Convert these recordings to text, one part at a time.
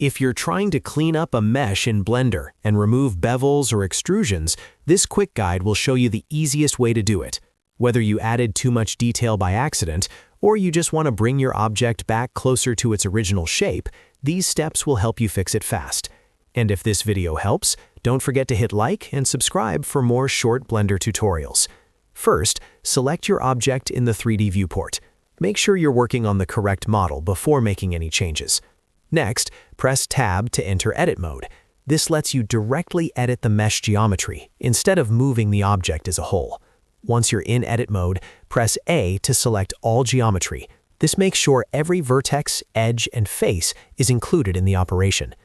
If you're trying to clean up a mesh in Blender and remove bevels or extrusions, this quick guide will show you the easiest way to do it. Whether you added too much detail by accident, or you just want to bring your object back closer to its original shape, these steps will help you fix it fast. And if this video helps, don't forget to hit like and subscribe for more short Blender tutorials. First, select your object in the 3D viewport. Make sure you're working on the correct model before making any changes. Next, press Tab to enter Edit mode. This lets you directly edit the mesh geometry instead of moving the object as a whole. Once you're in Edit mode, press A to select all geometry. This makes sure every vertex, edge, and face is included in the operation.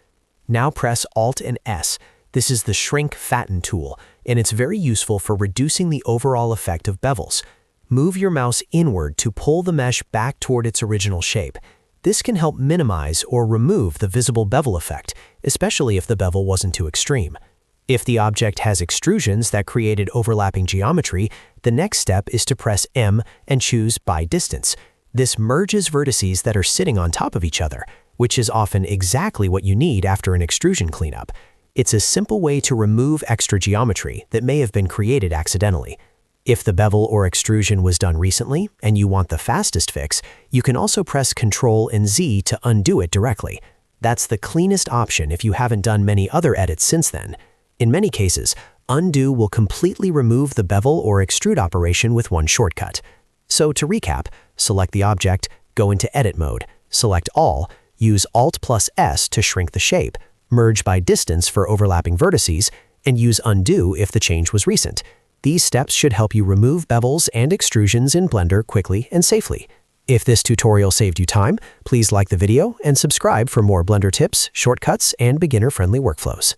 Now press Alt and S. This is the Shrink Fatten tool, and it's very useful for reducing the overall effect of bevels. Move your mouse inward to pull the mesh back toward its original shape. This can help minimize or remove the visible bevel effect, especially if the bevel wasn't too extreme. If the object has extrusions that created overlapping geometry, the next step is to press M and choose By Distance. This merges vertices that are sitting on top of each other, which is often exactly what you need after an extrusion cleanup. It's a simple way to remove extra geometry that may have been created accidentally. If the bevel or extrusion was done recently and you want the fastest fix, you can also press Ctrl and Z to undo it directly. That's the cleanest option if you haven't done many other edits since then. In many cases, undo will completely remove the bevel or extrude operation with one shortcut. So to recap, select the object, go into Edit mode, select All, use Alt plus S to shrink the shape, merge by distance for overlapping vertices, and use Undo if the change was recent. These steps should help you remove bevels and extrusions in Blender quickly and safely. If this tutorial saved you time, please like the video and subscribe for more Blender tips, shortcuts, and beginner-friendly workflows.